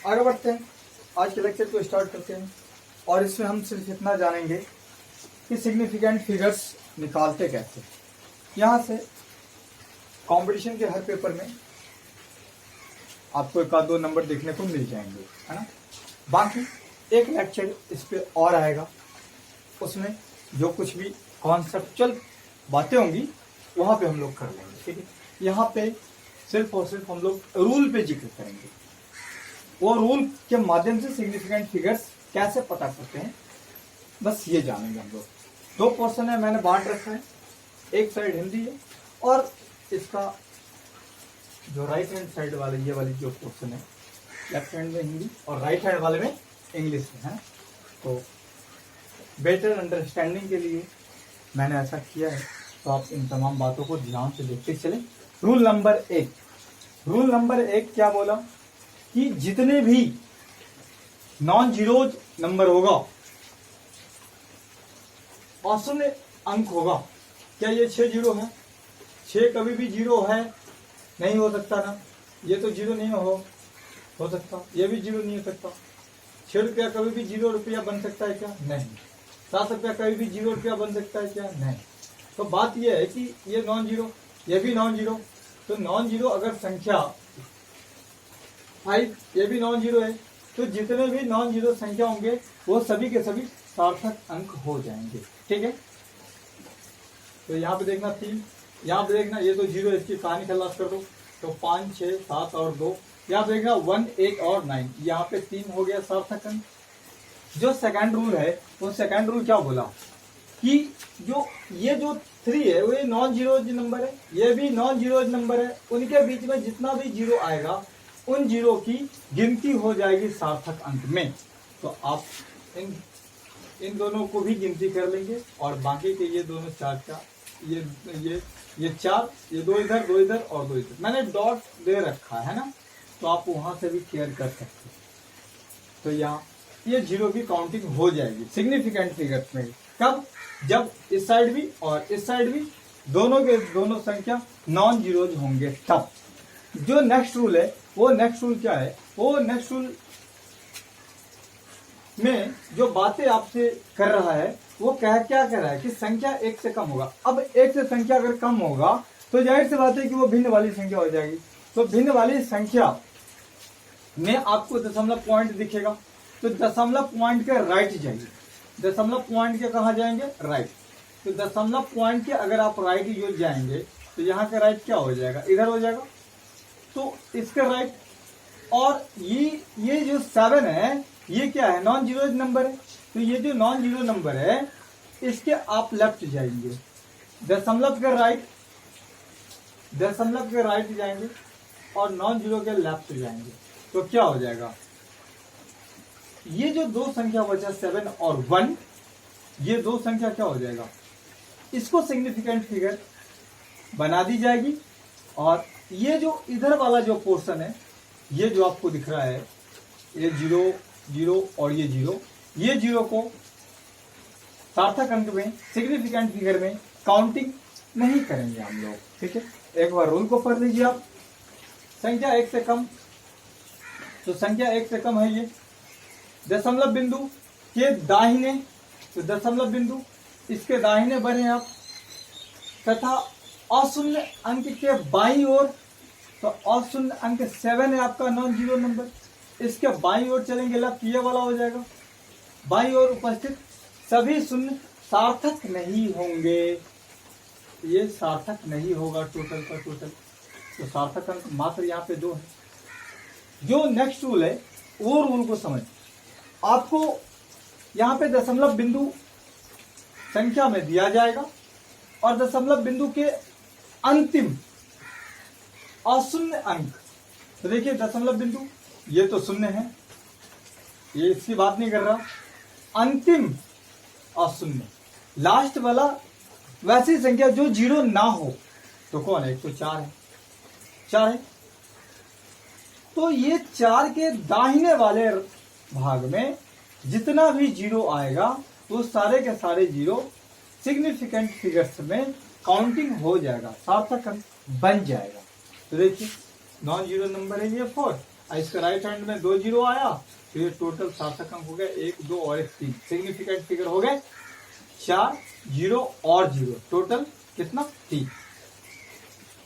आगे बढ़ते हैं, आज के लेक्चर को स्टार्ट करते हैं। और इसमें हम सिर्फ इतना जानेंगे कि सिग्निफिकेंट फिगर्स निकालते कैसे। यहाँ से कंपटीशन के हर पेपर में आपको एक आध दो नंबर देखने को मिल जाएंगे, है ना। बाकी एक लेक्चर इस पे और आएगा, उसमें जो कुछ भी कॉन्सेप्चुअल बातें होंगी वहां पे हम लोग कर लेंगे, ठीक है। यहाँ पे सिर्फ और सिर्फ हम लोग रूल पे जिक्र करेंगे, वो रूल के माध्यम से सिग्निफिकेंट फिगर्स कैसे पता करते हैं, बस ये जानेंगे हम लोग। दो पोर्शन है, मैंने बांट रखा है, एक साइड हिंदी है और इसका जो राइट हैंड साइड वाले ये वाली जो पोर्शन है, लेफ्ट हैंड में हिंदी और राइट हैंड वाले में इंग्लिश है। तो बेटर अंडरस्टैंडिंग के लिए मैंने ऐसा किया है, तो आप इन तमाम बातों को ध्यान से देखते चले। रूल नंबर एक क्या बोला कि जितने भी नॉन जीरोज नंबर होगा, औसत अंक होगा। क्या ये 6 जीरो है? 6 कभी भी जीरो है नहीं हो सकता ना, ये तो जीरो नहीं हो सकता, ये भी जीरो नहीं हो सकता। 6 रुपया कभी भी 0 रुपया बन सकता है क्या? नहीं। 7 रुपया कभी भी 0 रुपया बन सकता है क्या? नहीं। तो बात यह है कि ये नॉन जीरो, ये भी नॉन जीरो। तो नॉन जीरो अगर संख्या 5, ये भी नॉन जीरो है, तो जितने भी नॉन जीरो संख्या होंगे वो सभी के सभी सार्थक अंक हो जाएंगे, ठीक है। तो यहाँ पे देखना 3, यहाँ पे देखना ये तो जीरो, इसकी कहानी खलास कर दो, तो 5, 6, 7 और 2। यहाँ पे देखना 1, 8 और 9, यहाँ पे 3 हो गया सार्थक अंक। जो सेकंड रूल है, वो सेकंड रूल क्या बोला कि ये जो 3 है वो ये नॉन जीरोज नंबर है, ये भी नॉन जीरोज नंबर है, उनके बीच में जितना भी जीरो आएगा उन जीरो की गिनती हो जाएगी सार्थक अंक में। तो आप इन दोनों को भी गिनती कर लेंगे और बाकी के ये दोनों 4 ये 4, ये 2 इधर 2 इधर और 2 इधर, मैंने डॉट दे रखा है ना, तो आप वहां से भी केयर कर सकते हैं। तो यहाँ ये जीरो की काउंटिंग हो जाएगी सिग्निफिकेंट फिगर्स में। कब? जब इस साइड भी और इस साइड भी दोनों के दोनों संख्या नॉन जीरोज होंगे तब। जो नेक्स्ट रूल है, वो नेक्स्ट रूल क्या है? वो नेक्स्ट रूल में जो बातें आपसे कर रहा है वो क्या कर रहा है कि संख्या 1 से कम होगा। अब 1 से संख्या अगर कम होगा तो जाहिर सी बात है कि वो भिन्न वाली संख्या हो जाएगी। तो भिन्न वाली संख्या में आपको दशमलव पॉइंट दिखेगा, तो दशमलव पॉइंट के राइट जाइए। दशमलव पॉइंट के कहा जाएंगे? राइट। तो दशमलव पॉइंट के अगर आप राइट यूज जाएंगे तो यहाँ का राइट क्या हो जाएगा? इधर हो जाएगा, तो इसका राइट। और ये जो 7 है ये क्या है? नॉन जीरो नंबर है। तो ये जो नॉन जीरो नंबर है इसके आप लेफ्ट जाएंगे, दशमलव के राइट जाएंगे और नॉन जीरो के लेफ्ट जाएंगे, तो क्या हो जाएगा? ये जो दो संख्या बचा 7 और 1, ये दो संख्या क्या हो जाएगा? इसको सिग्निफिकेंट फिगर बना दी जाएगी। और ये जो इधर वाला जो पोर्शन है, ये जो आपको दिख रहा है, ये 0 0 और ये 0, ये 0 को सार्थक अंक में सिग्निफिकेंट फिगर में काउंटिंग नहीं करेंगे हम लोग, ठीक है। एक बार रूल को पढ़ लीजिए आप। संख्या 1 से कम, तो संख्या 1 से कम है ये दशमलव बिंदु के दाहिने, तो दशमलव बिंदु इसके दाहिने बढ़े आप, तथा अशून्य अंक के बाईं ओर, तो अशून्य अंक 7 है आपका नॉन जीरो नंबर, इसके बाईं ओर चलेंगे लेफ्ट, ये वाला हो जाएगा। बाईं ओर उपस्थित सभी शून्य सार्थक नहीं होंगे, ये सार्थक नहीं होगा टोटल का टोटल। तो सार्थक अंक मात्र यहाँ पे 2 है। जो नेक्स्ट रूल है वो रूल को समझ, आपको यहाँ पे दशमलव बिंदु संख्या में दिया जाएगा और दशमलव बिंदु के अंतिम अशून्य अंक, तो देखिए दशमलव बिंदु ये तो शून्य है, ये इसकी बात नहीं कर रहा, अंतिम अशून्य लास्ट वाला वैसी संख्या जो 0 ना हो, तो कौन है? तो 4 है, 4 है। तो ये 4 के दाहिने वाले भाग में जितना भी 0 आएगा वो सारे के सारे 0 सिग्निफिकेंट फिगर्स में काउंटिंग हो जाएगा, सार्थक अंक बन जाएगा। तो देखिए नॉन जीरो नंबर है ये 4, और इसका राइट हैंड में 2 जीरो आया, तो ये टोटल सार्थक अंक हो गया 1, 2 और 1, 3। सिग्निफिकेंट फिगर हो गए 4, 0 और 0, टोटल कितना 3।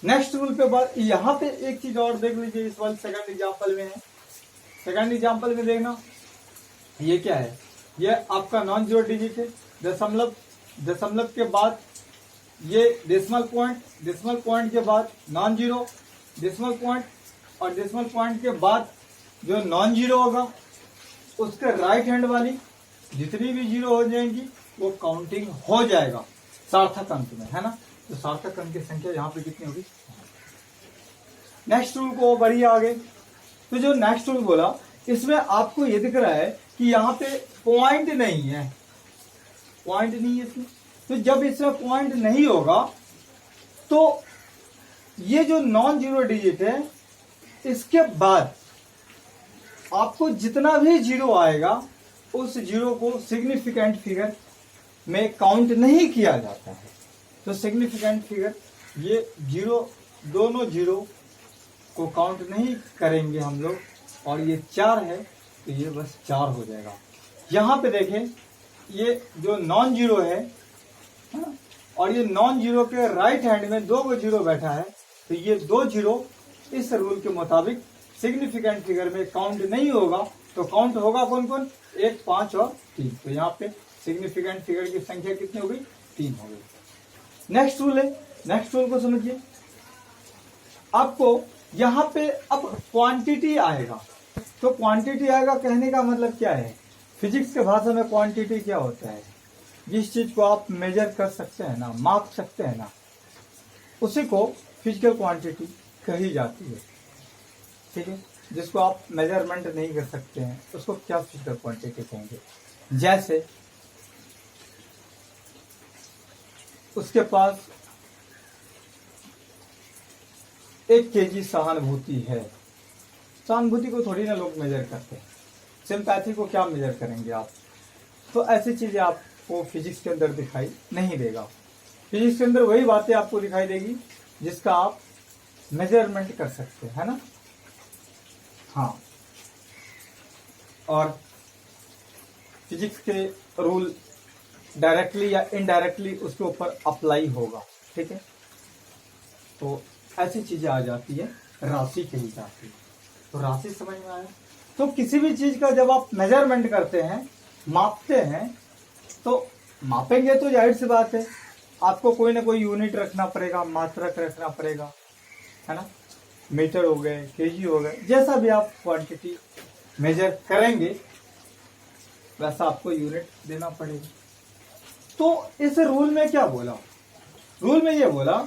नेक्स्ट रूल पे बाद यहाँ पे एक चीज और देख लीजिए, इस वाले सेकंड एग्जाम्पल में है। सेकंड एग्जाम्पल में देखना, ये क्या है, ये आपका नॉन जीरो डिजिट है, दशमलव, दशमलव के बाद ये डेसिमल पॉइंट के बाद नॉन जीरो, डेसिमल पॉइंट और डेसिमल पॉइंट के बाद जो नॉन जीरो होगा उसके राइट हैंड वाली जितनी भी जीरो हो जाएंगी वो काउंटिंग हो जाएगा सार्थक अंक में, है ना। तो सार्थक अंक की संख्या यहाँ पे कितनी होगी। नेक्स्ट रूल को बढ़िए आगे, तो जो नेक्स्ट रूल बोला इसमें आपको ये दिख रहा है कि यहाँ पे पॉइंट नहीं है, पॉइंट नहीं है इसमें। तो जब इसमें पॉइंट नहीं होगा तो ये जो नॉन जीरो डिजिट है इसके बाद आपको जितना भी जीरो आएगा उस जीरो को सिग्निफिकेंट फिगर में काउंट नहीं किया जाता है। तो सिग्निफिकेंट फिगर ये जीरो, दोनों जीरो को काउंट नहीं करेंगे हम लोग, और ये 4 है तो ये बस 4 हो जाएगा। यहाँ पे देखें ये जो नॉन जीरो है और ये नॉन जीरो के राइट हैंड में 2 जीरो बैठा है, तो ये 2 जीरो इस रूल के मुताबिक सिग्निफिकेंट फिगर में काउंट नहीं होगा। तो काउंट होगा कौन कौन, 1, 5 और 3। तो यहाँ पे सिग्निफिकेंट फिगर की संख्या कितनी हो गई, 3 हो गई। नेक्स्ट रूल है, नेक्स्ट रूल को समझिए। आपको यहाँ पे अब क्वांटिटी आएगा, तो क्वांटिटी आएगा कहने का मतलब क्या है, फिजिक्स के भाषा में क्वांटिटी क्या होता है, जिस चीज को आप मेजर कर सकते हैं ना, माप सकते हैं ना, उसी को फिजिकल क्वांटिटी कही जाती है। ठीक है, जिसको आप मेजरमेंट नहीं कर सकते हैं उसको क्या फिजिकल क्वांटिटी कहेंगे। जैसे उसके पास 1 केजी सहानुभूति है, सहानुभूति को थोड़ी ना लोग मेजर करते हैं, सिंपैथी को क्या मेजर करेंगे आप। तो ऐसी चीजें आपको फिजिक्स के अंदर दिखाई नहीं देगा। फिजिक्स के अंदर वही बातें आपको दिखाई देगी जिसका आप मेजरमेंट कर सकते हैं, है ना। हाँ, और फिजिक्स के रूल डायरेक्टली या इनडायरेक्टली उसके ऊपर अप्लाई होगा। ठीक है, तो ऐसी चीजें आ जाती है, राशि कही जाती है। तो राशि समझ में आया। तो किसी भी चीज का जब आप मेजरमेंट करते हैं, मापते हैं, तो मापेंगे तो जाहिर सी बात है आपको कोई ना कोई यूनिट रखना पड़ेगा, मात्रक रखना पड़ेगा, है ना। मीटर हो गए, केजी हो गए, जैसा भी आप क्वांटिटी मेजर करेंगे वैसा आपको यूनिट देना पड़ेगा। तो इस रूल में क्या बोला, रूल में ये बोला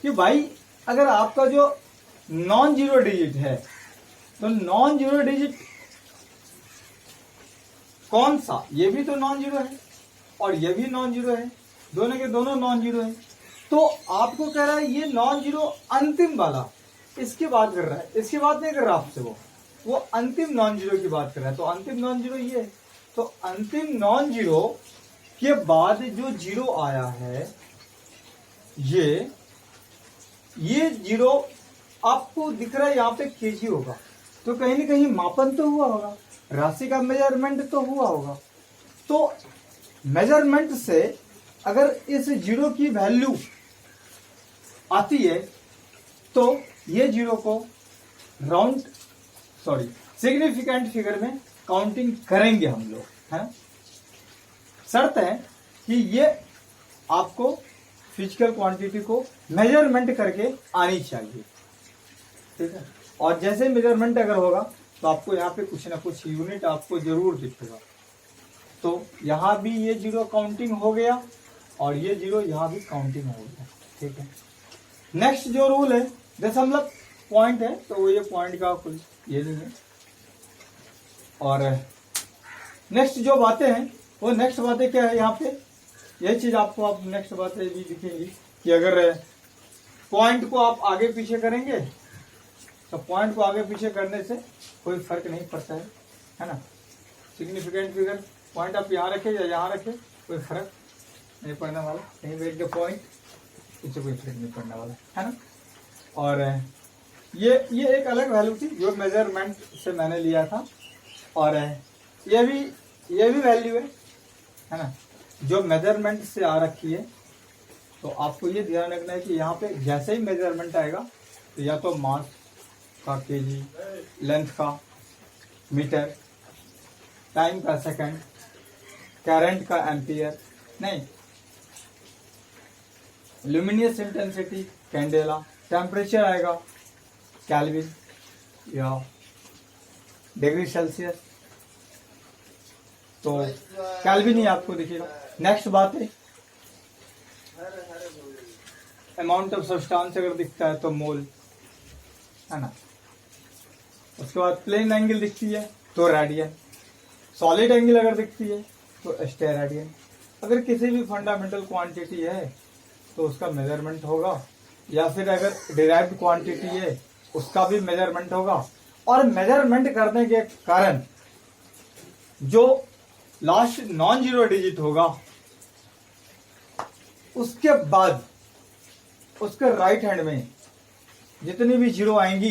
कि भाई अगर आपका जो नॉन जीरो डिजिट है, तो नॉन जीरो डिजिट कौन सा, ये भी तो नॉन जीरो है और ये भी नॉन जीरो है, दोनों के दोनों नॉन जीरो है। तो आपको कह रहा है ये नॉन जीरो अंतिम वाला, इसकी बात कर रहा है, इसकी बात नहीं कर रहा आपसे, वो अंतिम नॉन जीरो की बात कर रहा है। तो अंतिम नॉन जीरो ये है, तो अंतिम नॉन जीरो के बाद जो जीरो आया है ये जीरो आपको दिख रहा है यहाँ पे केजी होगा, तो कहीं ना कहीं मापन तो हुआ होगा, राशि का मेजरमेंट तो हुआ होगा। तो मेजरमेंट से अगर इस जीरो की वैल्यू आती है तो ये जीरो को सिग्निफिकेंट फिगर में काउंटिंग करेंगे हम लोग, है। शर्त है कि ये आपको फिजिकल क्वांटिटी को मेजरमेंट करके आनी चाहिए। ठीक है, और जैसे मेजरमेंट अगर होगा तो आपको यहाँ पे कुछ ना कुछ यूनिट आपको जरूर दिखेगा। तो यहाँ भी ये जीरो काउंटिंग हो गया और ये जीरो यहाँ भी काउंटिंग हो गया। ठीक है, नेक्स्ट जो रूल है दशमलव पॉइंट है, तो वो ये पॉइंट का कुछ ये नहीं है। और नेक्स्ट जो बातें हैं वो नेक्स्ट बातें क्या है, यहाँ पे ये चीज आपको आप नेक्स्ट बातें भी दिखेंगी कि अगर पॉइंट को आप आगे पीछे करेंगे तो पॉइंट को आगे पीछे करने से कोई फर्क नहीं पड़ता है ना। सिग्निफिकेंट फिगर पॉइंट आप यहाँ रखे या यहाँ रखे कोई फर्क नहीं पड़ने वाला, कहीं बैठ के पॉइंट इससे कोई फर्क नहीं पड़ने वाला, है ना। और ये एक अलग वैल्यू थी जो मेजरमेंट से मैंने लिया था, और ये भी वैल्यू है ना, जो मेजरमेंट से आ रखी है। तो आपको ये ध्यान रखना है कि यहाँ पे जैसे ही मेजरमेंट आएगा तो या तो मास का केजी, लेंथ का मीटर, टाइम का सेकंड, करंट का एम्पियर, नहीं, ल्यूमिनियस इंटेंसिटी कैंडेला, टेम्परेचर आएगा केल्विन या डिग्री सेल्सियस, तो केल्विन ही आपको दिखेगा। नेक्स्ट बात है अमाउंट ऑफ सब्सटेंस, अगर दिखता है तो मोल, है ना। उसके बाद प्लेन एंगल दिखती है तो रेडियन, सॉलिड एंगल अगर दिखती है तो स्टेरेडियन। अगर किसी भी फंडामेंटल क्वांटिटी है तो उसका मेजरमेंट होगा, या फिर अगर डिराइव्ड क्वांटिटी है उसका भी मेजरमेंट होगा। और मेजरमेंट करने के कारण जो लास्ट नॉन जीरो डिजिट होगा उसके बाद उसके राइट हैंड में जितनी भी जीरो आएंगी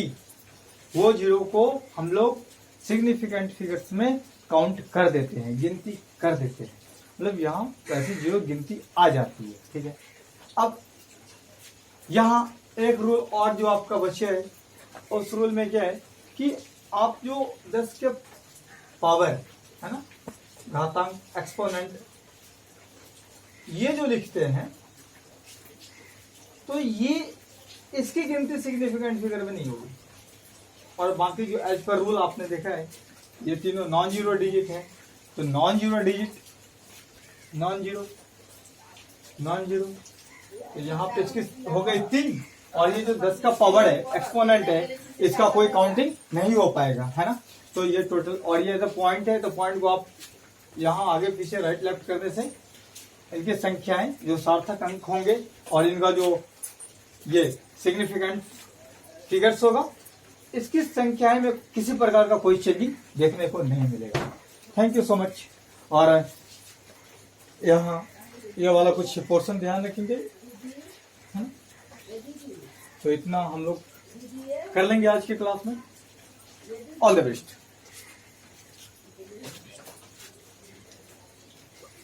वो जीरो को हम लोग सिग्निफिकेंट फिगर्स में काउंट कर देते हैं, गिनती कर देते हैं, मतलब यहाँ वैसे जीरो गिनती आ जाती है, ठीक है। अब यहाँ एक रूल और जो आपका बचे है, उस रूल में क्या है कि आप जो 10 के पावर, है ना, घातांक, एक्सपोनेंट, ये जो लिखते हैं तो ये इसकी गिनती सिग्निफिकेंट फिगर में नहीं होगी। और बाकी जो एज पर रूल आपने देखा है ये तीनों नॉन जीरो डिजिट है, तो non zero digit, non zero, तो यहाँ पे इसकी हो गई 3, और ये जो 10 का पावर है, एक्सपोनेंट है, इसका कोई काउंटिंग नहीं हो पाएगा, है ना। तो ये टोटल, और ये जो पॉइंट है तो पॉइंट को आप यहाँ आगे पीछे राइट लेफ्ट करने से इनकी संख्याएं जो सार्थक अंक होंगे और इनका जो ये सिग्निफिकेंट फिगर्स होगा, इसकी संख्याएं में किसी प्रकार का कोई चेंजिंग देखने को नहीं मिलेगा। Thank you so much. और यहाँ ये वाला कुछ पोर्शन ध्यान रखेंगे, है ना। तो इतना हम लोग कर लेंगे आज की क्लास में। All the best.